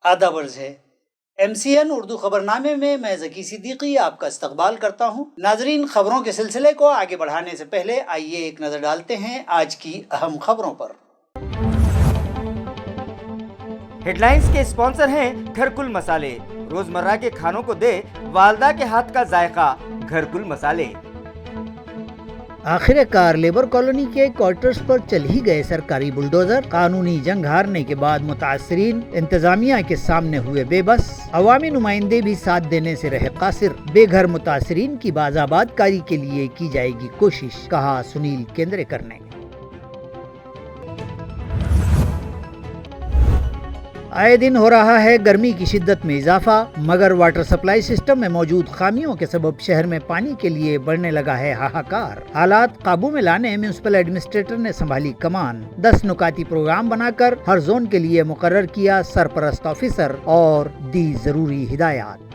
आदाब अर्ज है। MCN उर्दू खबरनामे में मैं ज़की सिद्दीकी आपका इस्तकबाल करता हूँ। नाजरीन, खबरों के सिलसिले को आगे बढ़ाने से पहले आइए एक नज़र डालते हैं आज की अहम खबरों पर। हेडलाइंस के स्पॉन्सर हैं घरकुल मसाले। रोजमर्रा के खानों को दे वालदा के हाथ का जायका, घरकुल मसाले। आखिरकार लेबर कॉलोनी के क्वार्टर्स पर चल ही गए सरकारी बुलडोजर। कानूनी जंग हारने के बाद मुतासरीन इंतजामिया के सामने हुए बेबस। अवामी नुमाइंदे भी साथ देने से रहे कासिर। बेघर मुतासरीन की बाज़ाबादकारी के लिए की जाएगी कोशिश, कहा सुनील केंद्रेकर ने। आए दिन हो रहा है गर्मी की शिद्दत में इजाफा, मगर वाटर सप्लाई सिस्टम में मौजूद खामियों के सबब शहर में पानी के लिए बढ़ने लगा है हाहाकार। हालात काबू में लाने म्युनिसिपल एडमिनिस्ट्रेटर ने संभाली कमान। 10 नुकाती प्रोग्राम बनाकर हर जोन के लिए मुकर्रर किया सरपरस्त ऑफिसर और दी जरूरी हिदायत।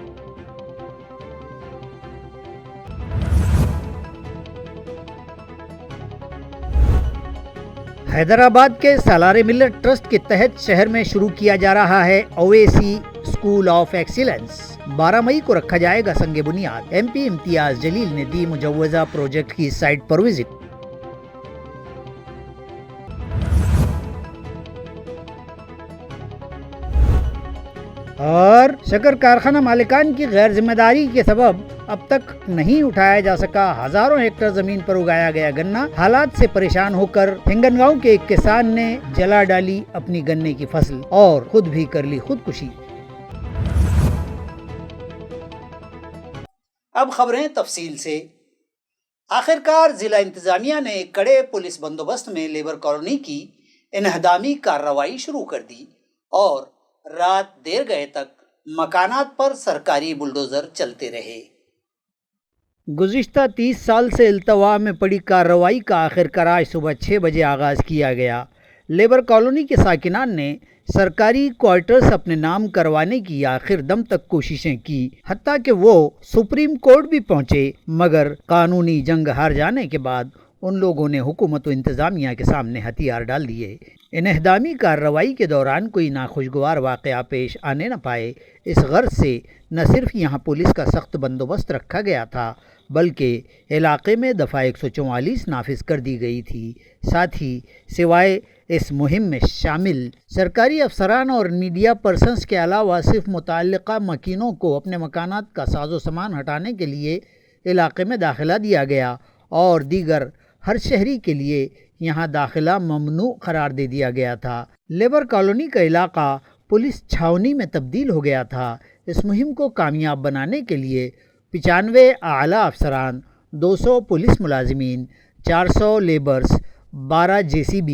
हैदराबाद के सालारे मिलत ट्रस्ट के तहत शहर में शुरू किया जा रहा है ओवैसी स्कूल ऑफ एक्सीलेंस। 12 मई को रखा जाएगा संगे बुनियाद। MP इम्तियाज जलील ने दी मुजव्वजा प्रोजेक्ट की साइट पर विजिट। और शक्कर कारखाना मालिकान की गैर जिम्मेदारी के सबब अब तक नहीं उठाया जा सका हजारों हेक्टेयर जमीन पर उगाया गया गन्ना। हालात से परेशान होकर हिंगनगांव के एक किसान ने जला डाली अपनी गन्ने की फसल और खुद भी कर ली खुदकुशी। अब खबरें तफसील से। आखिरकार जिला इंतजामिया ने कड़े पुलिस बंदोबस्त में लेबर कॉलोनी की इन्हदामी कार्रवाई शुरू कर दी और रात देर गए तक मकानात पर सरकारी बुलडोजर चलते रहे। गुज़िश्ता 30 साल से इल्तवा में पड़ी कार्रवाई का आखिरकार आज सुबह 6 बजे आगाज़ किया गया। लेबर कॉलोनी के साकिनान ने सरकारी क्वार्टर्स अपने नाम करवाने की आखिर दम तक कोशिशें की, हत्ता कि वो सुप्रीम कोर्ट भी पहुंचे, मगर कानूनी जंग हार जाने के बाद उन लोगों ने हुकूमत व इंतज़ामिया के सामने हथियार डाल दिए। इन्हदामी कार्रवाई के दौरान कोई नाखुशगवार वाक़या पेश आने न पाए, इस गर्ज से न सिर्फ यहाँ पुलिस का सख्त बंदोबस्त रखा गया था, बल्कि इलाके में दफ़ा 144 नाफिज कर दी गई थी। साथ ही सिवाय इस मुहिम में शामिल सरकारी अफसरान और मीडिया पर्सन्स के अलावा सिर्फ मुतल्लिका मकीनों को अपने मकानात का साजो सामान हटाने के लिए इलाके में दाखिला दिया गया और दीगर हर शहरी के लिए यहाँ दाखिला ममनू करार दे दिया गया था। लेबर कॉलोनी का इलाका पुलिस छावनी में तब्दील हो गया था। इस मुहिम को कामयाब बनाने के लिए 95 आला अफसरान, 200 पुलिस मुलाजिमीन, 400 लेबर्स, 12 JCB,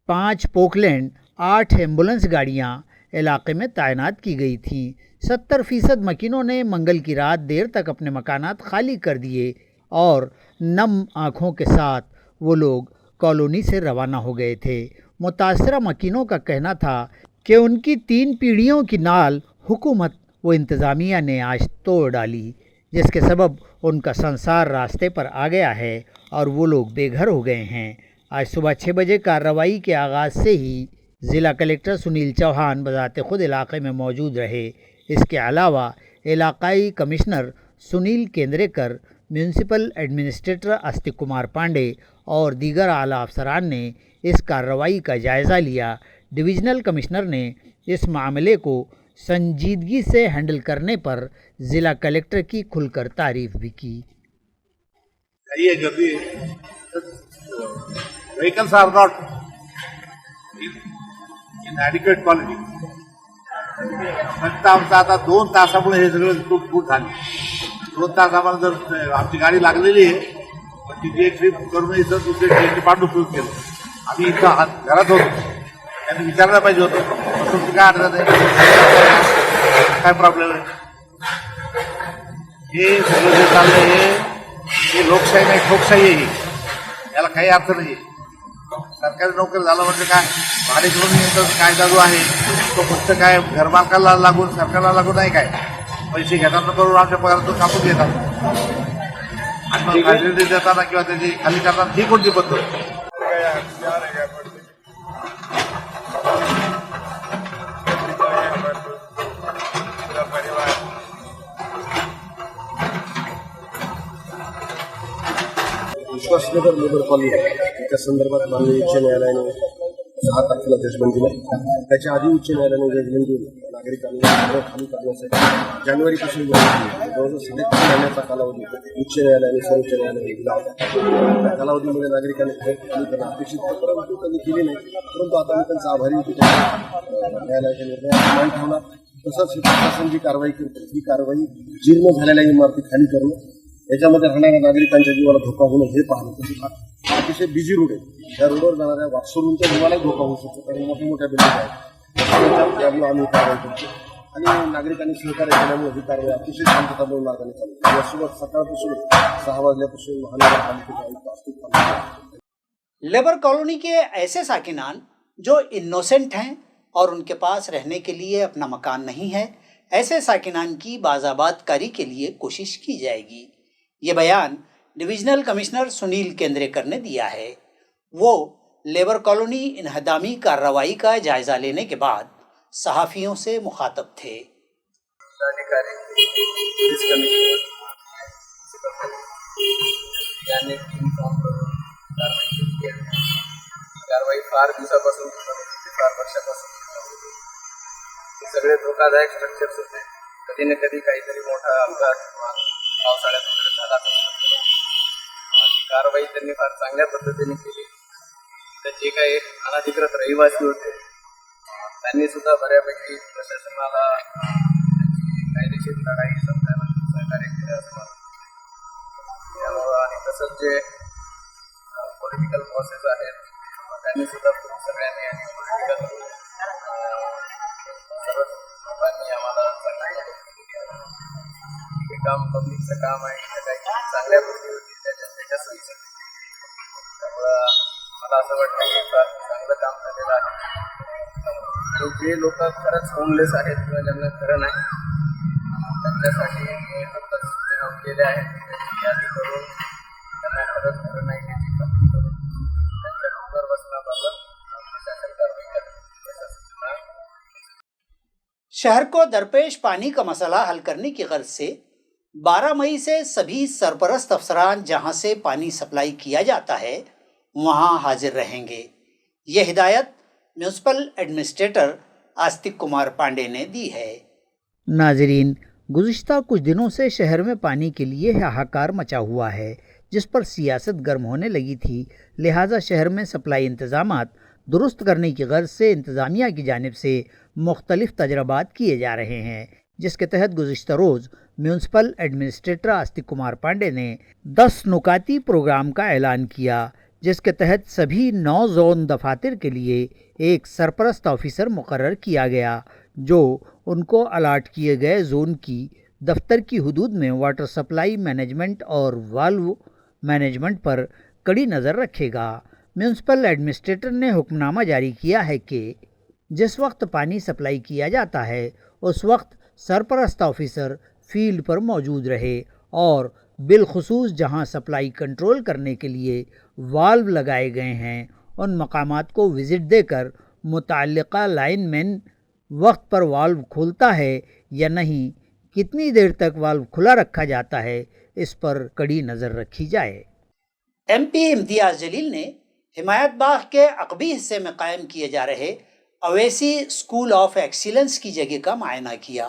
5 पोकलैंड, 8 एम्बुलेंस गाड़ियाँ इलाके में तैनात की गई थीं। 70% मकीनों ने मंगल की रात देर तक अपने मकानात खाली कर दिए और नम आँखों के साथ वो लोग कॉलोनी से रवाना हो गए थे। मुतासरा मकीनों का कहना था कि उनकी 3 पीढ़ियों की नाल हुकूमत व इंतज़ामिया ने आज तोड़ डाली, जिसके सबब उनका संसार रास्ते पर आ गया है और वो लोग बेघर हो गए हैं। आज सुबह 6 बजे कार्रवाई के आगाज़ से ही ज़िला कलेक्टर सुनील चौहान बज़ाते खुद इलाके में मौजूद रहे। इसके अलावा इलाकाई commissioner Sunil Kendrekar, municipal administrator Astik Kumar Pandey और दीगर आला अफसरान ने इस कार्रवाई का जायज़ा लिया। डिविजनल कमिश्नर ने इस मामले को संजीदगी से हैंडल करने पर ज़िला कलेक्टर की खुलकर तारीफ भी की। Vehicles are not in adequate quality. फक्त आमचं आता 2 तासामुळे हे सगळं फूट झाली। 2 तास आम्हाला जर आमची गाडी लागलेली आहे, पण तिची एक ट्रिप करून इथं दुसरी ट्रेनची पाठवून सुरू केलं। आम्ही इथं घरात होतो, त्यांनी विचारलं पाहिजे होतं तुमची काय अडचण आहे, काय प्रॉब्लेम आहे। हे सगळं जे चाललंय हे लोकशाही नाही, ठोकशाही आहे। याला काही अर्थ नाही। सरकारी नोकरी झालं म्हणजे काय, भाडेकरून काय चालू आहे तो फक्त काय घरमालकाला लागून सरकारला लागून नाही, काय पैसे घेताना करून आमच्या पगारातून कापून घेतात आणि मग फॅसिलिटी देताना किंवा त्याची खाली करताना ही कोणती पद्धत। सुभाषनगर लेबर कॉलनी त्याच्या संदर्भात माननीय उच्च न्यायालयाने 6 तारखेला जजमेंट दिलं. त्याच्या आधी उच्च न्यायालयाने जजमेंट दिलं नागरिकांना घर खाली करण्यासाठी जानेवारीपासून जवळजवळ 3.5 महिन्याचा कालावधी उच्च न्यायालयाने सर्वोच्च न्यायालयाने दिला होता. त्या कालावधीमध्ये नागरिकांनी घर खाली करणं अपेक्षित होतं, परंतु त्यांनी केली नाही. परंतु आता मी त्यांचा आभारी होतो. न्यायालयाच्या निर्णयाचा मान ठेवला. तसंच प्रशासन जी कारवाई करते ही कारवाई जीर्ण झालेल्या इमारती खाली करणं, याच्यामध्ये राहणाऱ्या नागरिकांच्या जीवाला धोका होणं हे पाहणं. तसंच अतिशय बिझी रोड आहे. त्या रोडवर जाणाऱ्या वाकसोरूनच्या जीवालाही धोका होऊ शकतो, कारण मोठ्या मोठ्या बिल्डिंग आहेत. त्यामुळे आम्ही कारवाई करतो आणि नागरिकांनी सहकार्य केल्यामुळे ही कारवाई अतिशय शांततापूर्ण मार्गाने चालू. यासोबत सकाळपासून 6 वाजल्यापासून महानगरपालिकेचे आयुक्त अस्तित्व. लेबर कॉलोनी के ऐसे साकिनान जो इनोसेंट हैं और उनके पास रहने के लिए अपना मकान नहीं है, ऐसे साकिनान की बाज़ाबातकारी के लिए कोशिश की जाएगी. ये बयान डिविजनल कमिश्नर सुनील केंद्रेकर ने दिया है. वो लेबर कॉलोनी इन्हदामी कार्रवाई का जायजा लेने के बाद सहाफ़ियों से मुखातब थे. कारवाई फार दिवसापासून, फार वर्षापासून सगळे धोकादायक स्ट्रक्चर्स होते. कधी ना कधी काहीतरी मोठा अपघात पावसाळ्यात वगैरे झाला. कारवाई त्यांनी फार चांगल्या पद्धतीने केली. तर जे काही अनधिकृत रहिवासी होते त्यांनी सुद्धा बऱ्यापैकी प्रशासनाला कायदेशीर लढाई समजायला सहकार्य केलं असं. त्यामुळं आणि तसंच जे पॉलिटिकल बॉसेस आहेत त्यांनी सुद्धा सगळ्यांनी आणि पॉलिटिकल सर्व लोकांनी आम्हाला सहकार्य केलं. हे काम पब्लिकचं काम आहे. काही चांगल्या गोष्टी होती त्याच्या सोयीसाठी. त्यामुळं मला असं वाटतं की फार चांगलं काम झालेलं आहे. आणि जे लोक खरंच होमलेस आहेत किंवा ज्यांना खरं नाही त्यांच्यासाठी मी फक्त सूचना केल्या आहेत. त्याची यादी करून त्यांना खरंच खरं नाही याची खात्री करून त्यांच्या डोंगर बसण्याबाबत प्रशासन कारवाई करण्याची सूचना. शहर को दरपेश पानी का मसला हल करने की गर्ज से 12 मई से सभी सरपरस्त अफसरान जहां से पानी सप्लाई किया जाता है वहां हाजिर रहेंगे. ये हिदायत म्यूनसिपल एडमिनिस्ट्रेटर आस्तिक कुमार पांडे ने दी है. नाजरीन, गुज़िश्ता कुछ दिनों से शहर में पानी के लिए हाहाकार मचा हुआ है, जिस पर सियासत गर्म होने लगी थी. लिहाजा शहर में सप्लाई इंतज़ामात दुरुस्त करने की गर्ज से इंतज़ामिया की जानिब से मुख्तलिफ तजरबात किए जा रहे हैं, जिसके तहत गुज़िश्ता रोज़ म्यूनसिपल एडमिनिस्ट्रेटर आस्तिक कुमार पांडे ने 10 नुकाती प्रोग्राम का ऐलान किया, जिसके तहत सभी 9 जोन दफातर के लिए एक सरपरस्त ऑफिसर मुकर्रर किया गया, जो उनको अलाट किए गए जोन की दफ्तर की हुदूद में वाटर सप्लाई मैनेजमेंट और वाल्व मैनेजमेंट पर कड़ी नज़र रखेगा. म्यूनसिपल एडमिनिस्ट्रेटर ने हुक्मनामा जारी किया है कि जिस वक्त पानी सप्लाई किया जाता है उस वक्त सरपरस्त ऑफिसर फील्ड पर मौजूद रहे और बिलखुसूस जहां सप्लाई कंट्रोल करने के लिए वाल्व लगाए गए हैं उन मकामात को विज़िट देकर मुतल्लिका लाइनमैन वक्त पर वाल्व खोलता है या नहीं, कितनी देर तक वाल्व खुला रखा जाता है, इस पर कड़ी नज़र रखी जाए. MP इम्तियाज़ जलील ने हिमायत बाग के अकबी हिस्से में कायम किए जा रहे अवैसी स्कूल ऑफ एक्सीलेंस की जगह का मुआयना किया.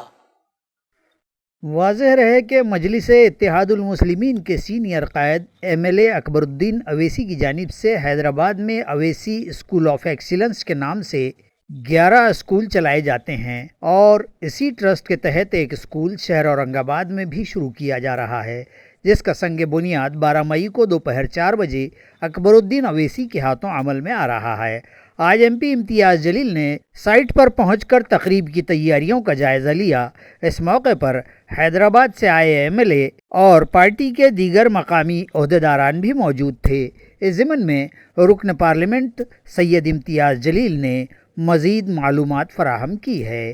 वाज़ेह रहे कि मजलिस-ए-इत्तेहादुल मुस्लिमीन के सीनियर कायद MLA अकबरुद्दीन अवैसी की जानिब से हैदराबाद में अवैसी स्कूल ऑफ एक्सीलेंस के नाम से 11 स्कूल चलाए जाते हैं और इसी ट्रस्ट के तहत एक स्कूल शहर औरंगाबाद में भी शुरू किया जा रहा है, जिसका संग बुनियाद 12 मई को दोपहर 4 बजे अकबरुद्दीन अवैसी के हाथों अमल में आ रहा है. आज MP इम्तियाज़ जलील ने साइट पर पहुंचकर तकरीब की तैयारियों का जायज़ा लिया. इस मौके पर हैदराबाद से आए MLA और पार्टी के दीगर मकामी ओहदेदारान भी मौजूद थे. इस ज़िमन में रुकन पार्लियामेंट सैयद इम्तियाज़ जलील ने मज़ीद मालूमात फराहम की है.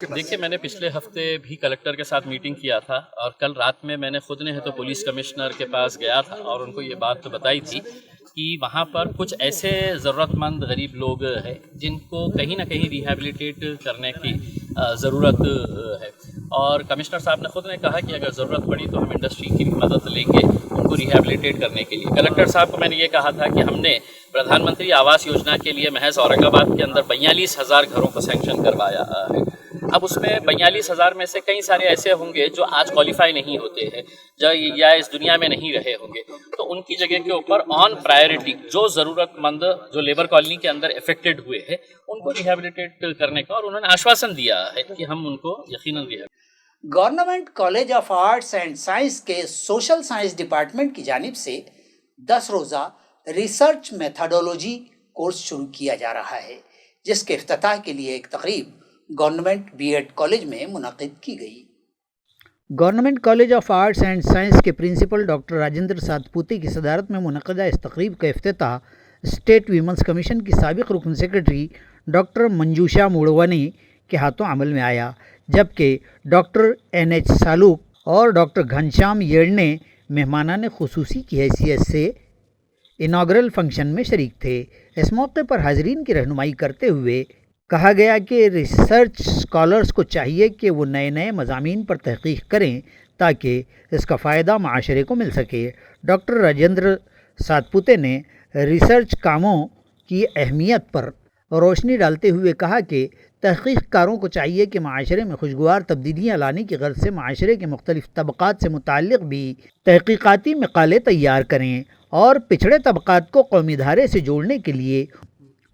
देखिए, मैंने पिछले हफ्ते भी कलेक्टर के साथ मीटिंग किया था और कल रात में मैंने खुद ने तो पुलिस कमिश्नर के पास गया था और उनको ये बात बताई थी कि वहाँ पर कुछ ऐसे ज़रूरतमंद गरीब लोग हैं जिनको कहीं ना कहीं रिहैबिलिटेट करने की ज़रूरत है और कमिश्नर साहब ने खुद ने कहा कि अगर ज़रूरत पड़ी तो हम इंडस्ट्री की भी मदद लेंगे उनको रिहेबिलिटेट करने के लिए। कलेक्टर साहब को मैंने ये कहा था कि हमने प्रधानमंत्री आवास योजना के लिए महज औरंगाबाद के अंदर 42,000 घरों को सैंक्शन करवाया है। अब उसमें 42,000 में से कई सारे ऐसे होंगे जो आज क्वालिफाई नहीं होते हैं, जो या इस दुनिया में नहीं रहे होंगे, तो उनकी जगह के ऊपर ऑन प्रायोरिटी जो ज़रूरतमंद जो लेबर कॉलोनी के अंदर अफेक्टेड हुए हैं उनको रिहेबिलिटेट करने का, और उन्होंने आश्वासन दिया है कि हम उनको यकीनन rehabilitate. Government college of arts and science के सोशल साइंस डिपार्टमेंट की जानिब से 10 रोज़ा रिसर्च मेथडोलॉजी कोर्स शुरू किया जा रहा है, जिसके इफ्तिताह के लिए एक तकरीब गवर्नमेंट बीएड कॉलेज में मुनक़िद की गई। Government college of arts and science के प्रिंसिपल डॉक्टर राजेंद्र सातपुते की सदारत में मुनक़दा इस तकरीब का इफ्तिताह स्टेट वीमेंस कमीशन की साबिक़ रुकन सेक्रेटरी डॉक्टर मंजूषा मुड़वानी के हाथों अमल में आया, जबकि डॉक्टर NH सालूक और डॉक्टर घनश्याम येड़ने मेहमानान खुसूसी की हैसियत से इनाग्रल फंक्शन में शरीक थे। इस मौके पर हाज़रीन की रहनुमाई करते हुए कहा गया कि रिसर्च स्कॉलर्स को चाहिए कि वो नए नए मज़ामीन पर तहक़ीक़ करें ताकि इसका फ़ायदा माशरे को मिल सके। डॉक्टर राजेंद्र सातपुते ने रिसर्च कामों की अहमियत पर रोशनी डालते हुए कहा कि तहक़ीक़कारों को चाहिए कि माशरे में खुशगवार तब्दीलियाँ लाने की गर्ज से माशरे के मुख्तलिफ़ तबक़ात से मुताल्लिक़ भी तहक़ीक़ाती मक़ाले तैयार करें और पिछड़े तबक़ात को कौमी धारे से जोड़ने के लिए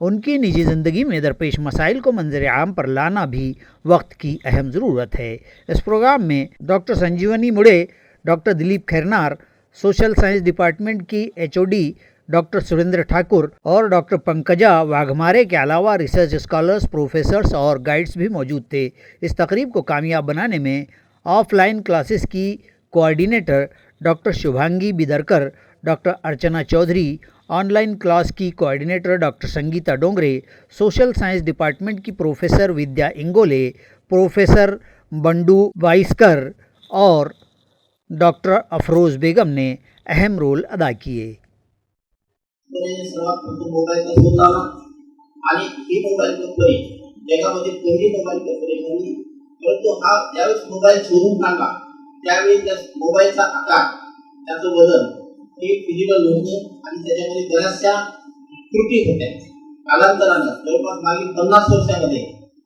उनकी निजी ज़िंदगी में दरपेश मसाइल को मंजर आम पर लाना भी वक्त की अहम ज़रूरत है। इस प्रोग्राम में डॉक्टर संजीवनी मुड़े, doctor Dilip Khairnar, social science department की HOD डॉक्टर सुरेंद्र ठाकुर और डॉक्टर पंकजा वाघमारे के अलावा रिसर्च स्कॉलर्स, प्रोफेसर्स और गाइड्स भी मौजूद थे। इस तकरीब को कामयाब बनाने में ऑफलाइन क्लासेस की कोऑर्डिनेटर डॉक्टर शुभांगी बिदरकर, डॉक्टर अर्चना चौधरी, ऑनलाइन क्लास की coordinator doctor Sangeeta Dongre, social science department की प्रोफेसर विद्या इंगोले, प्रोफेसर बंडू वाइस्कर और डॉक्टर अफरोज़ बेगम ने अहम रोल अदा किए। सर्वात प्रथम मोबाईलचा शोध लावला आणि ही मोबाईल कंपनी जगामध्ये पहिली मोबाईल कंपनी झाली, परंतु हा ज्यावेळेस मोबाईल शोधून काढला त्यावेळी त्या मोबाईलचा आकार, त्याचं वजन हे फिजिकल नव्हतं आणि त्याच्यामध्ये बऱ्याचशा त्रुटी होत्या. कालांतरानं जवळपास मागील 50 वर्षांमध्ये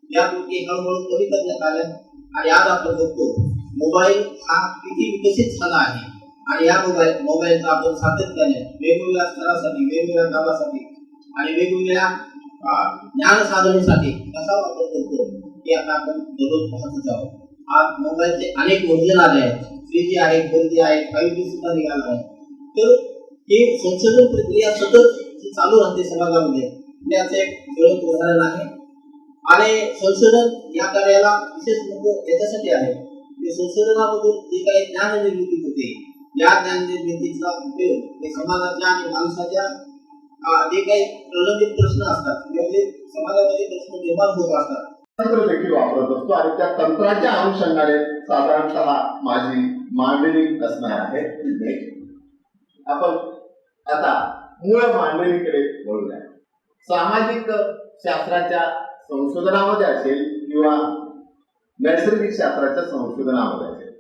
या त्रुटी हळूहळू कमी करण्यात आल्या आणि आज आपण बघतो मोबाईल हा किती विकसित झाला आहे आणि या मोबाईलचा आपण सातत्याने वेगवेगळ्या स्तरासाठी, वेगवेगळ्या कामासाठी आणि वेगवेगळ्या ज्ञान साधनेसाठी कसा वापर करतो हे आता आपण दररोज पाहतच आहोत. आज मोबाईलचे अनेक वर्जन आले आहेत, 3G आहे, 4G आहे, 5G सुद्धा निघाला आहे. तर हे संशोधन प्रक्रिया सतत चालू राहते समाजामध्ये, याचं एक ठळक उदाहरण आहे. आणि संशोधन या कार्याला विशेष महत्त्व याच्यासाठी आहे की संशोधनामधून जे काही ज्ञान निर्मिती होते, या ज्ञान निर्मितीचा उपयोग हे समाजाच्या आणि माणसाच्या जे काही प्रलंबित प्रश्न असतात किंवा जे समाजामध्ये प्रश्न निर्माण होत असतात तंत्र देखील वापरत असतो आणि त्या तंत्राच्या अनुषंगाने साधारणतः माझी मांडणी असणार आहे. आपण आता मूळ मांडणीकडे वळूया. सामाजिक शास्त्राच्या संशोधनामध्ये असेल किंवा नैसर्गिक शास्त्राच्या संशोधनामध्ये असेल,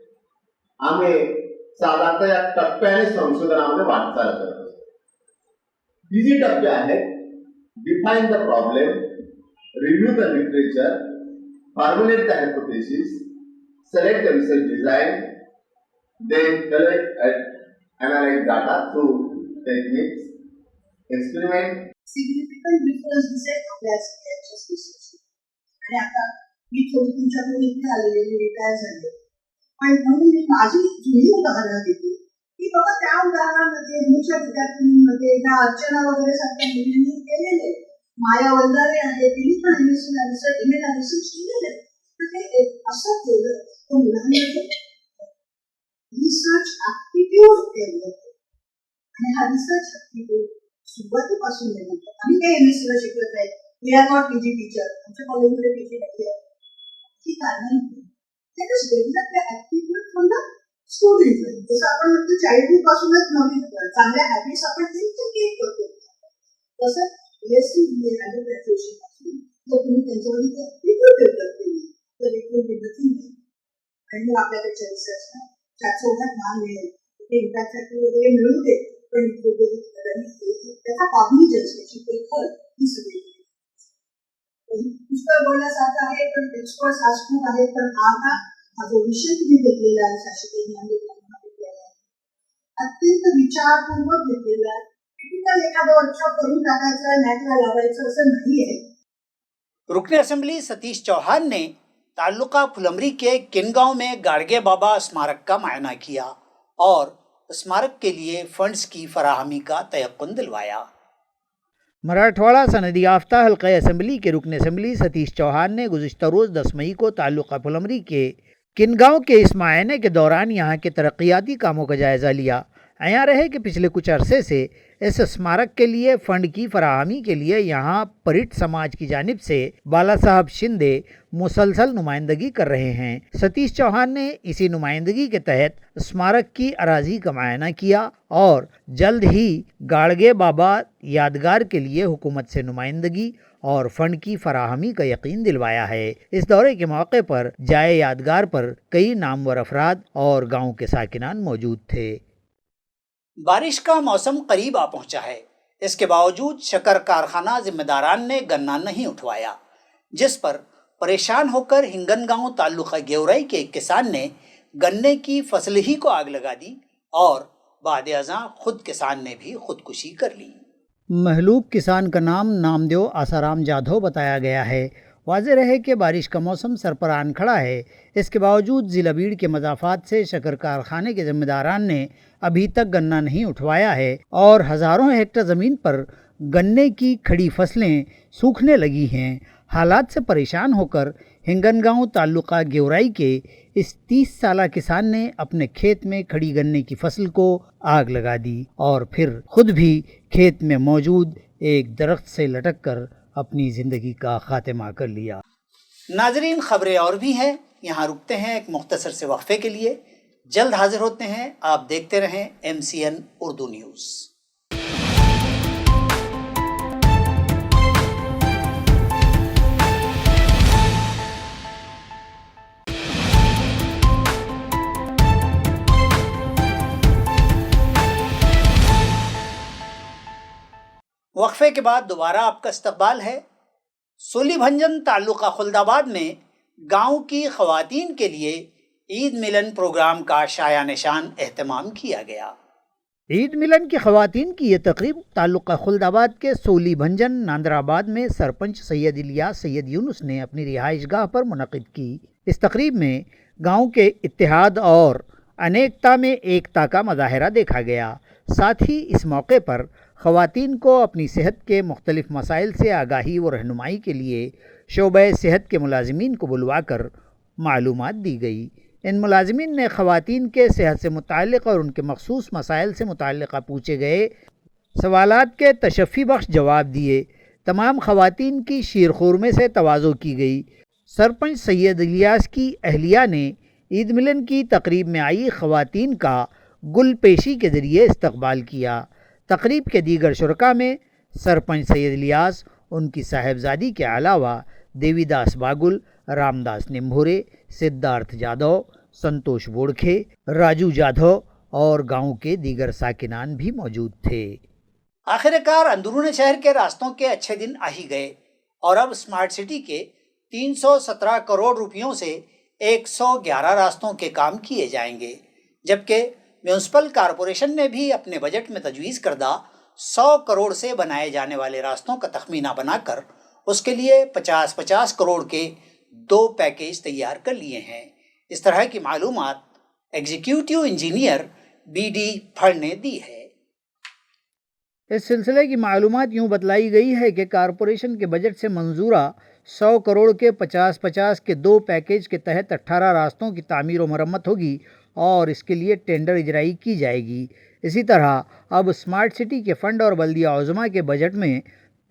आम्ही साधारणतः या टप्प्याने संशोधनामध्ये वाटचाल करत असतो. ही जी टप्पे आहेत, define the problem, review the literature, formulate the hypothesis, select the research design, then collect and analyze data through techniques, experiment. Significant difference दिसेल आपल्या सगळ्यांच्या रिसर्च. आणि आता मी थोडी तुमच्याकडे इथे आलेली रिटायर झाले, पण म्हणून मी माझी जुनी उदाहरणं देते की बाबा त्या उदाहरणामध्ये मूळच्या विद्यार्थ्यांमध्ये ह्या अर्चना वगैरे सारख्या मुलींनी केलेले, माया वंजारे आहे तिने पण रिसर्च केलेले. तर ते असं केलं तर मुलांमध्ये रिसर्च ऍप्टिट्यूड डेव्हलप होतो. आणि हा रिसर्च ऍप्टिट्यूड सुरुवातीपासून डेव्हलप होतो. आम्ही काही MSc ला शिकवत आहे, we are not PG teacher, आमच्या कॉलेजमध्ये PG नाही आहे, ही कारण नाही. Develop the aptitude from the student. जसं आपण म्हणतो चाइल्डहुड पासूनच नॉलेज, चांगल्या हॅबिट्स आपण इन्कल्केट करतो, तसं BSc BA आणि ग्रॅज्युएशन पासून जर तुम्ही त्यांच्यामध्ये ऍप्टिट्यूड डेव्हलप केली तर इट विल बी नथिंग आणि मग आपल्याकडे रिसर्च नाही 410 मान मिळेल ते इम्पॅक्ट फॅक्टर वगैरे मिळू दे पण त्याचा कॉग्निजन्स त्याची पेपर ही सगळी पुष्कळ बोलण्यासारखं आहे पण एक्सपर्ट्स आज खूप आहेत पण आता हा जो विषय तुम्ही घेतलेला आहे शासकीय महाविद्यालयात अत्यंत विचारपूर्वक घेतलेला आहे टिपिकल एखादं वर्कशॉप करून टाकायचं नाही लावायचं असं नाही आहे. रुकन असेंबली सतीश चौहान ने ताल्लुका फुलमरी के किनगांव में गाड़गे बाबा स्मारक का मुआयना किया और स्मारक के लिए फंड्स की फराहमी का तयक्कुन दिलवाया. मराठवाड़ा सनदी याफ्ता हल्का असम्बली के रुकन असम्बली सतीश चौहान ने गुज़िश्ता रोज़ 10 मई को ताल्लुका फुलमरी के किनगांव के इस मुआयने के दौरान यहाँ के तरक्याती कामों का जायज़ा लिया. यहाँ रहे कि पिछले कुछ अरसे से इस स्मारक के लिए फ़ंड की फराहमी के लिए यहाँ परिट समाज की जानिब से बाला साहब शिंदे मुसलसल नुमाइंदगी कर रहे हैं. सतीश चौहान ने इसी नुमाइंदगी के तहत स्मारक की अराजी का मुआयना किया और जल्द ही गाड़गे बाबा यादगार के लिए हुकूमत से नुमाइंदगी और फंड की फराहमी का यकीन दिलवाया है. इस दौरे के मौके पर जाए यादगार पर कई नामवर अफराद और गाँव के साकिनान मौजूद थे. बारिश का मौसम करीब आ पहुंचा है. इसके बावजूद शक्कर कारखाना जिम्मेदारान ने गन्ना नहीं उठवाया, जिस पर परेशान होकर हिंगन गांव ताल्लुका गेवराई के एक किसान ने गन्ने की फसल ही को आग लगा दी और बाद अज़ां खुद किसान ने भी खुदकुशी कर ली. महलूक किसान का नाम नामदेव आसाराम जाधव बताया गया है. वाज़ेह रहे कि बारिश का मौसम सरपरान खड़ा है. इसके बावजूद ज़िला बीड़ के मज़ाफ़ात से शक्कर कारखाने के ज़िम्मेदारान ने अभी तक गन्ना नहीं उठवाया है और हज़ारों हेक्टर ज़मीन पर गन्ने की खड़ी फसलें सूखने लगी हैं. हालात से परेशान होकर हिंगन गांव ताल्लुका गेवराई के इस 30 साला किसान ने अपने खेत में खड़ी गन्ने की फसल को आग लगा दी और फिर खुद भी खेत में मौजूद एक दरख्त से लटक कर अपनी ज़िंदगी का खात्मा कर लिया. नाजरीन, खबरें और भी हैं, यहाँ रुकते हैं एक मुख्तसर से वक्फे के लिए. जल्द हाजिर होते हैं. आप देखते रहें MCN उर्दू न्यूज़. वक्फे के बाद दोबारा आपका इस्तकबाल है. सोली भंजन ताल्लुका खुल्दाबाद में गांव की ख़वातीन के लिए ईद मिलन प्रोग्राम का शाया निशान एहतमाम किया गया. ईद मिलन की ख़वातीन की ये तकरीब ताल्लुका खुल्दाबाद के सोली भंजन नांदराबाद में सरपंच सैयद इलियास सैयद यूनुस ने अपनी रिहाइशगाह पर मुनक़िद की. इस तकरीब में गांव के इत्तेहाद और अनेकता में एकता का मुज़ाहरा देखा गया. साथ ही इस मौके पर ख़वातीन को अपनी सेहत के मुख्तलिफ़ मसाइल से आगाही व रहनुमाई के लिए शोबे सेहत के मुलाजिमीन को बुलवा कर मालूमात दी गई. इन मुलाजिमीन ने ख़वातीन के सेहत से मुताल्लिक़ और उनके मखसूस मसाइल से मुताल्लिक़ पूछे गए सवालात के तशफ़ी बख्श जवाब दिए. तमाम ख़वातीन की शीरखुरमे से तवाज़ो की गई. सरपंच सैयद इलियास की अहलिया ने ईद मिलन की तकरीब में आई ख़वातीन का गुल पेशी के ज़रिए इस्तकबाल किया. तकरीब के दीगर शुरका में सरपंच सैयद इलियास, उनकी साहिबजादी के अलावा देवीदास बागुल, रामदास निम्भोरे, सिद्धार्थ जाधव, संतोष बोड़खे, राजू जाधव और गांव के दीगर साकिनान भी मौजूद थे. आखिरकार अंदरून शहर के रास्तों के अच्छे दिन आ ही गए और अब स्मार्ट सिटी के 317 करोड़ रुपयों से 111 रास्तों के काम किए जाएंगे, जबकि म्यूनसिपल कॉरपोरेशन ने भी अपने बजट में तजवीज़ करदा 100 करोड़ से बनाए जाने वाले रास्तों का तखमीना बनाकर उसके लिए 50-50 करोड़ के 2 पैकेज तैयार कर लिए हैं. इस तरह की मालूमात एग्जीक्यूटिव इंजीनियर BD फड़ ने दी है. इस सिलसिले की मालूमात यूँ बतलाई गई है कि कॉरपोरेशन के बजट से मंजूरा 100 करोड़ के 50-50 के 2 पैकेज के तहत 18 रास्तों की तामीर व मरम्मत होगी और इसके लिए टेंडर इजराई की जाएगी. इसी तरह अब स्मार्ट सिटी के फ़ंड और बल्दिया औज़मा के बजट में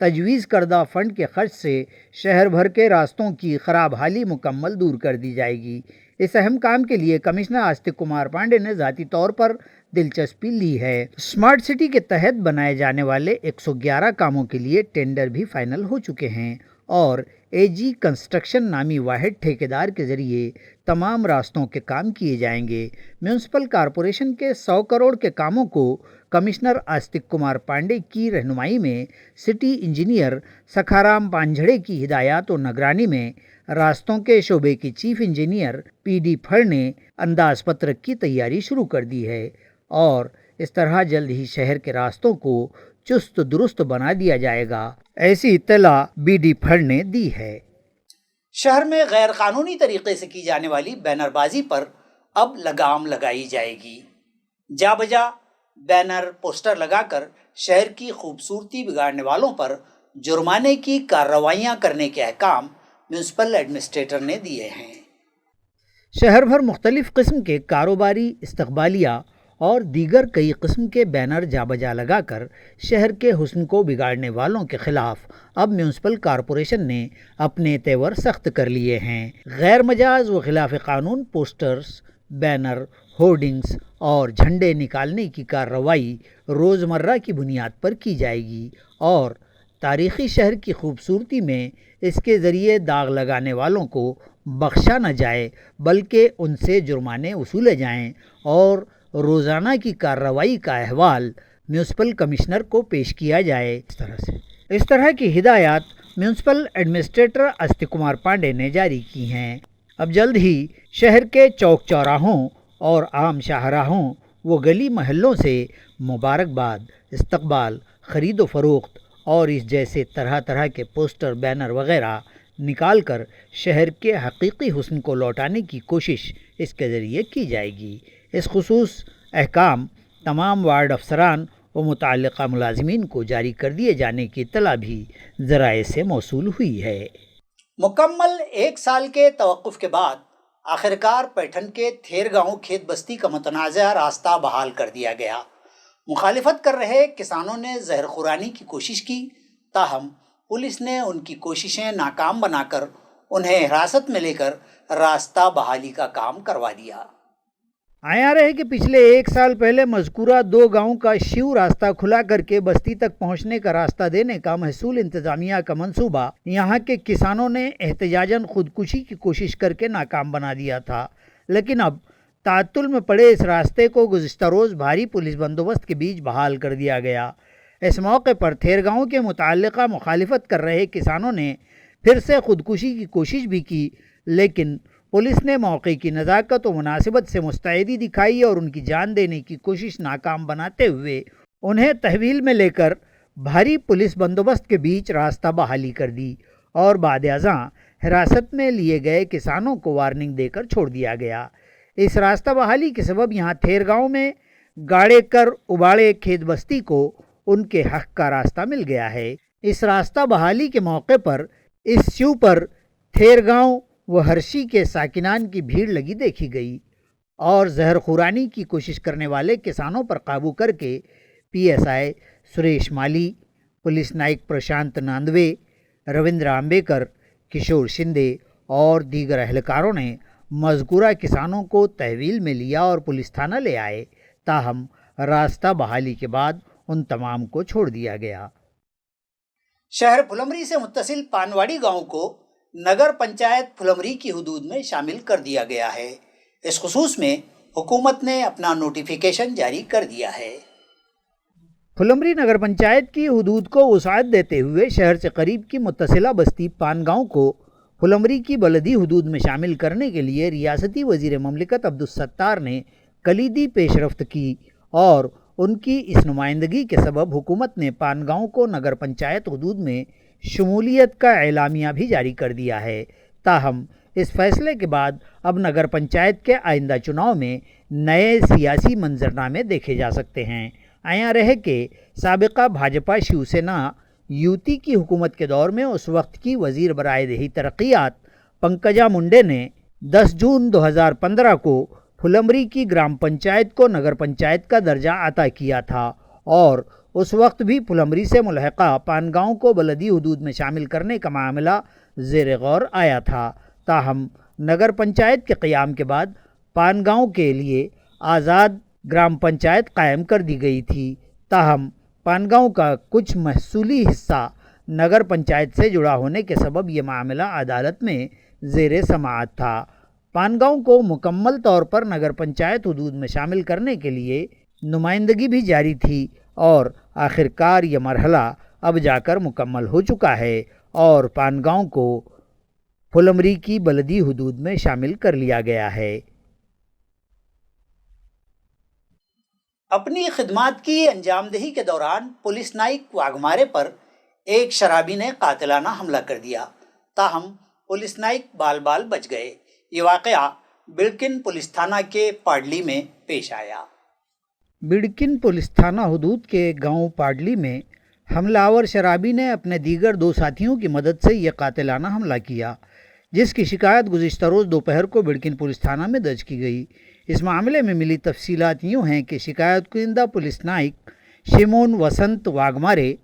तजवीज़ करदा फ़ंड के खर्च से शहर भर के रास्तों की ख़राब हाली मुकम्मल दूर कर दी जाएगी. इस अहम काम के लिए कमिश्नर आस्तिक कुमार पांडे ने ज़ाती तौर पर दिलचस्पी ली है. स्मार्ट सिटी के तहत बनाए जाने वाले 111 कामों के लिए टेंडर भी फाइनल हो चुके हैं اور اے جی کنسٹرکشن نامی واحد ٹھیکیدار کے ذریعے تمام راستوں کے کام کیے جائیں گے۔ میونسپل کارپوریشن کے 100 کروڑ کے کاموں کو کمشنر آستک کمار پانڈے کی رہنمائی میں سٹی انجینئر سکھارام پانجھڑے کی ہدایات و نگرانی میں راستوں کے شعبے کی چیف انجینئر پی ڈی پھڑ نے انداز پترک کی تیاری شروع کر دی ہے اور اس طرح جلد ہی شہر کے راستوں کو چست درست بنا دیا جائے گا، ایسی اطلاع بی ڈی پھڑ نے دی ہے۔ شہر میں غیر قانونی طریقے سے کی جانے والی بینر بازی پر اب لگام لگائی جائے گی۔ جا بجا بینر پوسٹر لگا کر شہر کی خوبصورتی بگاڑنے والوں پر جرمانے کی کارروائیاں کرنے کے احکام میونسپل ایڈمنسٹریٹر نے دیے ہیں۔ شہر بھر مختلف قسم کے کاروباری، استقبالیہ اور دیگر کئی قسم کے بینر جا بجا لگا کر شہر کے حسن کو بگاڑنے والوں کے خلاف اب میونسپل کارپوریشن نے اپنے تیور سخت کر لیے ہیں۔ غیر مجاز و خلاف قانون پوسٹرز، بینر، ہورڈنگز اور جھنڈے نکالنے کی کارروائی روزمرہ کی بنیاد پر کی جائے گی اور تاریخی شہر کی خوبصورتی میں اس کے ذریعے داغ لگانے والوں کو بخشا نہ جائے بلکہ ان سے جرمانے وصولے جائیں اور روزانہ کی کارروائی کا احوال میونسپل کمشنر کو پیش کیا جائے۔ اس طرح کی ہدایات میونسپل ایڈمنسٹریٹر آستک کمار پانڈے نے جاری کی ہیں۔ اب جلد ہی شہر کے چوک چوراہوں اور عام شاہراہوں و گلی محلوں سے مبارکباد، استقبال، خرید و فروخت اور اس جیسے طرح طرح کے پوسٹر، بینر وغیرہ نکال کر شہر کے حقیقی حسن کو لوٹانے کی کوشش اس کے ذریعے کی جائے گی۔ اس خصوص احکام تمام وارڈ افسران و متعلقہ ملازمین کو جاری کر دیے جانے کی اطلاع بھی ذرائع سے موصول ہوئی ہے۔ مکمل 1 سال کے توقف کے بعد آخرکار پیٹھن کے تھیر گاؤں کھیت بستی کا متنازع راستہ بحال کر دیا گیا۔ مخالفت کر رہے کسانوں نے زہر خورانی کی کوشش کی، تاہم پولیس نے ان کی کوششیں ناکام بنا کر انہیں حراست میں لے کر راستہ بحالی کا کام کروا دیا۔ آیا رہے کہ پچھلے 1 سال پہلے مذکورہ 2 گاؤں کا شیو راستہ کھلا کر کے بستی تک پہنچنے کا راستہ دینے کا محصول انتظامیہ کا منصوبہ یہاں کے کسانوں نے احتجاجاً خودکشی کی کوشش کر کے ناکام بنا دیا تھا، لیکن اب تعطل میں پڑے اس راستے کو گزشتہ روز بھاری پولیس بندوبست کے بیچ بحال کر دیا گیا۔ اس موقع پر تھیر گاؤں کے متعلقہ مخالفت کر رہے کسانوں نے پھر سے خودکشی کی کوشش بھی کی، لیکن پولیس نے موقع کی نزاکت و مناسبت سے مستعدی دکھائی اور ان کی جان دینے کی کوشش ناکام بناتے ہوئے انہیں تحویل میں لے کر بھاری پولیس بندوبست کے بیچ راستہ بحالی کر دی اور بعد ازاں حراست میں لیے گئے کسانوں کو وارننگ دے کر چھوڑ دیا گیا۔ اس راستہ بحالی کے سبب یہاں تھیر گاؤں میں گاڑے کر اباڑے کھیت بستی کو ان کے حق کا راستہ مل گیا ہے۔ اس راستہ بحالی کے موقع پر اس شیو پر تھیر گاؤں و ہرشی کے ساکنان کی بھیڑ لگی دیکھی گئی اور زہر خورانی کی کوشش کرنے والے کسانوں پر قابو کر کے پی ایس آئی سریش مالی، پولیس نائک پرشانت ناندوے، رویندر امبیکر، کشور شندے اور دیگر اہلکاروں نے مذکورہ کسانوں کو تحویل میں لیا اور پولیس تھانہ لے آئے، تاہم راستہ بحالی کے بعد ان تمام کو چھوڑ دیا گیا۔ شہر پھلمری سے متصل پانواڑی گاؤں کو نگر پنچایت پھلمری کی حدود میں شامل کر دیا گیا ہے۔ اس خصوص میں حکومت نے اپنا نوٹیفیکیشن جاری کر دیا ہے۔ پھلمری نگر پنچایت کی حدود کو وسعت دیتے ہوئے شہر سے قریب کی متصلہ بستی پان گاؤں کو پھلمری کی بلدی حدود میں شامل کرنے کے لیے ریاستی وزیر مملکت عبدالستار نے کلیدی پیش رفت کی اور ان کی اس نمائندگی کے سبب حکومت نے پان گاؤں کو نگر پنچایت حدود میں شمولیت کا اعلامیہ بھی جاری کر دیا ہے۔ تاہم اس فیصلے کے بعد اب نگر پنچایت کے آئندہ چناؤ میں نئے سیاسی منظرنامے دیکھے جا سکتے ہیں۔ آیا رہے کہ سابقہ بھاجپا شیو سینا یوتی کی حکومت کے دور میں اس وقت کی وزیر برائے دیہی ترقیات پنکجا منڈے نے 10 جون 2015 کو پھلمری کی گرام پنچایت کو نگر پنچایت کا درجہ عطا کیا تھا اور اس وقت بھی پھلمری سے ملحقہ پان گاؤں کو بلدی حدود میں شامل کرنے کا معاملہ زیر غور آیا تھا۔ تاہم نگر پنچایت کے قیام کے بعد پان گاؤں کے لیے آزاد گرام پنچایت قائم کر دی گئی تھی، تاہم پان گاؤں کا کچھ محصولی حصہ नगर पंचायत से जुड़ा होने के सबब ये मामला अदालत में ज़ेर समाअत था। पानगांव को मुकम्मल तौर पर नगर पंचायत हदूद में शामिल करने के लिए नुमाइंदगी भी जारी थी और आखिरकार ये मरहला अब जाकर मुकम्मल हो चुका है और पानगांव को फुलमरी की बलदी हदूद में शामिल कर लिया गया है। अपनी खिदमात की अंजामदही के दौरान पुलिस नाइक वाघमारे पर एक शराबी ने कातिलाना हमला कर दिया, ताहम पुलिस नाइक बाल बाल बच गए। ये वाक़या बिड़किन पुलिस थाना के पाडली में पेश आया। बिड़किन पुलिस थाना हदूद के गांव पाडली में हमलावर शराबी ने अपने दीगर 2 साथियों की मदद से यह कातिलाना हमला किया, जिसकी शिकायत गुज़िश्ता रोज़ दोपहर को बिड़किन पुलिस थाना में दर्ज की गई। इस मामले में मिली तफसीलात यूँ हैं कि शिकायत कुंदा पुलिस नाइक शिमोन वसंत वाघमारे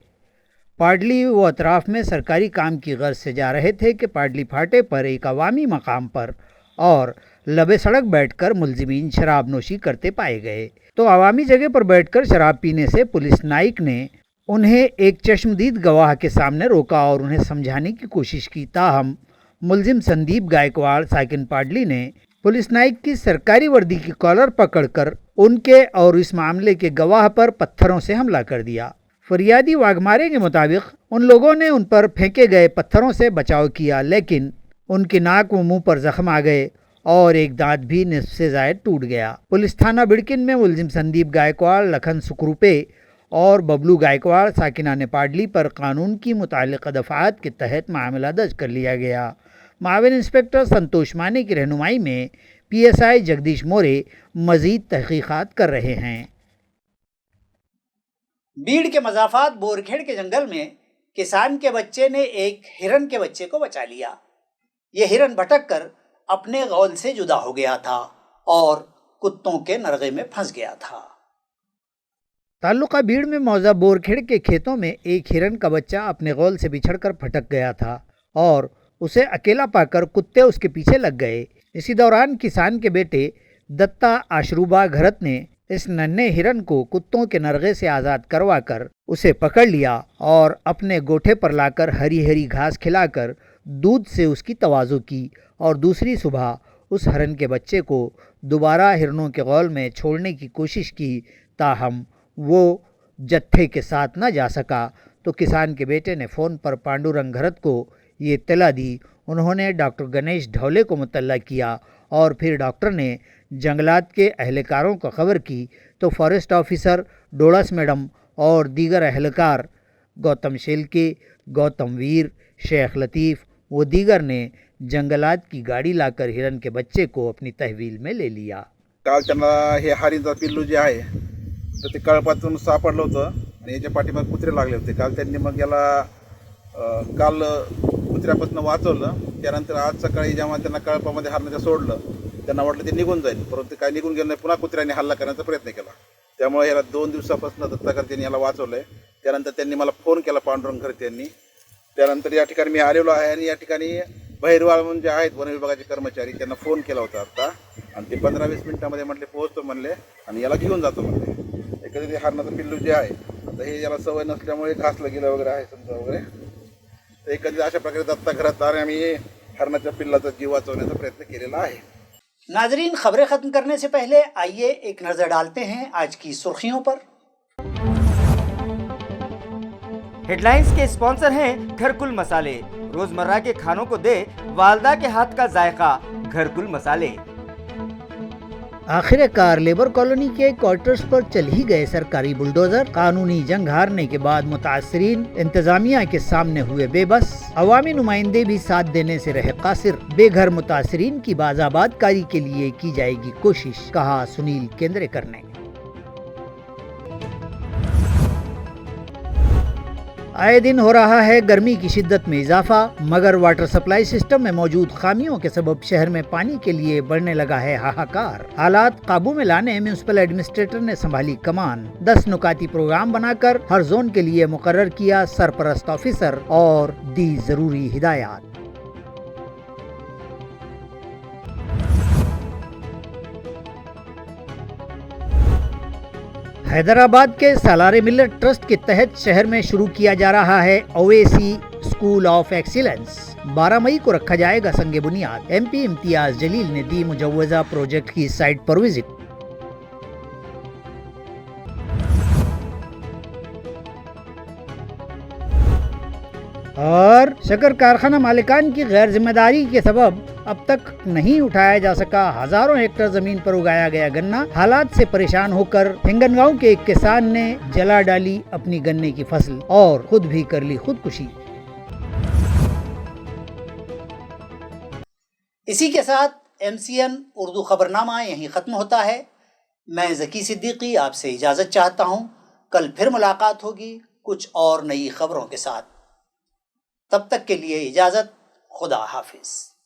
पाडली व अतराफ में सरकारी काम की गर्ज से जा रहे थे कि पाडली फाटे पर एक अवामी मकाम पर और लबे सड़क बैठकर मुलजिमीन शराब नोशी करते पाए गए, तो अवामी जगह पर बैठकर शराब पीने से पुलिस नाइक ने उन्हें एक चश्मदीद गवाह के सामने रोका और उन्हें समझाने की कोशिश की। ताहम मुलजिम संदीप गायकवाड़ साकिन पाडली ने पुलिस नाइक की सरकारी वर्दी की कॉलर पकड़कर उनके और इस मामले के गवाह पर पत्थरों से हमला कर दिया। फरियादी वाघमारे के मुताबिक उन लोगों ने उन पर फेंके गए पत्थरों से बचाव किया, लेकिन उनकी नाक व मुंह पर जख्म आ गए और एक दांत भी निस्फ से ज़ायद टूट गया। पुलिस थाना बिड़किन में मुलजिम संदीप गायकवाड़, लखन सुकरूपे और बबलू गायकवाड़ साकिना ने पाडली पर कानून की मुताल्लिक़ दफ़ात के तहत मामला दर्ज कर लिया गया। माविन इंस्पेक्टर संतोष माने की रहनुमाई में PSI जगदीश मोरे मज़ीद तहक़ीक़ात कर रहे हैं। बीड़ के मज़ाफ़ात बोरखेड़ के जंगल में किसान के बच्चे ने एक हिरन के बच्चे को बचा लिया। यह हिरन भटक कर अपने गौल से जुदा हो गया था और कुत्तों के नरगे में फंस गया था। ताल्लुका बीड़ में मौजा बोरखेड़ के खेतों में एक हिरन का बच्चा अपने गौल से बिछड़कर भटक गया था और उसे अकेला पाकर कुत्ते उसके पीछे लग गए। इसी दौरान किसान के बेटे दत्ता आशरूबा घरत ने इस नन्हे हिरन को कुत्तों के नरगे से आज़ाद करवा कर उसे पकड़ लिया और अपने गोठे पर लाकर हरी हरी घास खिलाकर दूध से उसकी तवाज़ो की और दूसरी सुबह उस हिरन के बच्चे को दोबारा हिरनों के गौल में छोड़ने की कोशिश की, ताहम वो जत्थे के साथ न जा सका। तो किसान के बेटे ने फ़ोन पर पांडुरंग घरत को ये इत्तला दी। उन्होंने डॉक्टर गणेश ढौले को मुतल्ला किया और फिर डॉक्टर ने जंगलात के अहलकारों को खबर की, तो फॉरेस्ट ऑफिसर डोड़स मैडम और दीगर अहलकार गौतम शेलके, गौतम वीर, शेख लतीफ़ व दीगर ने जंगलात की गाड़ी लाकर हिरन के बच्चे को अपनी तहवील में ले लिया। काल त्यांना हे हारीचा पिल्लू जे आहे तर ते कळपातून सापडलं होतं आणि याच्या पाठीमागे कुत्रे लागले होते। काल त्यांनी मग याला काल कुत्र्यापासून वाचवलं। त्यानंतर आज सकाळी जेव्हा त्यांना कळपामध्ये हारण्याचं सोडलं, त्यांना वाटलं ते निघून जाईल, परंतु काय निघून गेलं नाही। पुन्हा कुत्र्याने हल्ला करण्याचा प्रयत्न केला, त्यामुळे याला 2 दिवसापासून दत्ताकर्त्यांनी याला वाचवलंय। त्यानंतर त्यांनी मला फोन केला पांडुरंग घरत यांनी। त्यानंतर या ठिकाणी मी आलेलो आहे आणि या ठिकाणी बहिरवाळ म्हणजे आहेत वन विभागाचे कर्मचारी, त्यांना फोन केला होता आता आणि ते 15-20 मिनिटांमध्ये म्हटले पोहोचतो म्हणले आणि याला घेऊन जातो म्हणले। एखादी हरणाचं पिल्लू जे आहे आता हे याला सवय नसल्यामुळे घासलं गेलं वगैरे आहे समजा वगैरे, तर एखादी अशा प्रकारे दत्ता घरात आम्ही हरणाच्या पिल्लाचा जीव वाचवण्याचा प्रयत्न केलेला आहे। नाजरीन, खबरें ख़त्म करने से पहले आइए एक नज़र डालते हैं आज की सुर्खियों पर। हेडलाइंस के स्पॉन्सर हैं घरकुल मसाले। रोजमर्रा के खानों को दे वालदा के हाथ का जायका, घरकुल मसाले। आखिरकार लेबर कॉलोनी के क्वार्टर्स पर चल ही गए सरकारी बुलडोजर। कानूनी जंग हारने के बाद मुतासरीन इंतजामिया के सामने हुए बेबस। अवामी नुमाइंदे भी साथ देने से रहे कासिर। बेघर मुतासरीन की बाज़ाबादकारी के लिए की जाएगी कोशिश, कहा सुनील केंद्रेकर ने। आए दिन हो रहा है गर्मी की शिद्दत में इजाफा, मगर वाटर सप्लाई सिस्टम में मौजूद खामियों के सबब शहर में पानी के लिए बढ़ने लगा है हाहाकार। हालात काबू में लाने म्यूनिसिपल एडमिनिस्ट्रेटर ने संभाली कमान। 10 नुकाती प्रोग्राम बनाकर हर जोन के लिए मुकर्रर किया सरपरस्त ऑफिसर और दी जरूरी हिदायत। حیدرآباد کے سالار ملت ٹرسٹ کے تحت شہر میں شروع کیا جا رہا ہے اویسی اسکول آف ایکسیلنس۔ 12 مئی کو رکھا جائے گا سنگ بنیاد۔ ایم پی امتیاز جلیل نے دی مجوزہ پروجیکٹ کی سائٹ پر وزٹ۔ اور شکر کارخانہ مالکان کی غیر ذمہ داری کے سبب اب تک نہیں اٹھایا جا سکا ہزاروں ہیکٹر زمین پر اگایا گیا گنا۔ حالات سے پریشان ہو کر ہنگن گاؤں کے ایک کسان نے جلا ڈالی اپنی گنے کی فصل اور خود بھی کر لی خودکشی۔ اسی کے ساتھ MCN اردو خبرنامہ یہیں ختم ہوتا ہے۔ میں ذکی صدیقی آپ سے اجازت چاہتا ہوں۔ کل پھر ملاقات ہوگی کچھ اور نئی خبروں کے ساتھ۔ تب تک کے لیے اجازت، خدا حافظ۔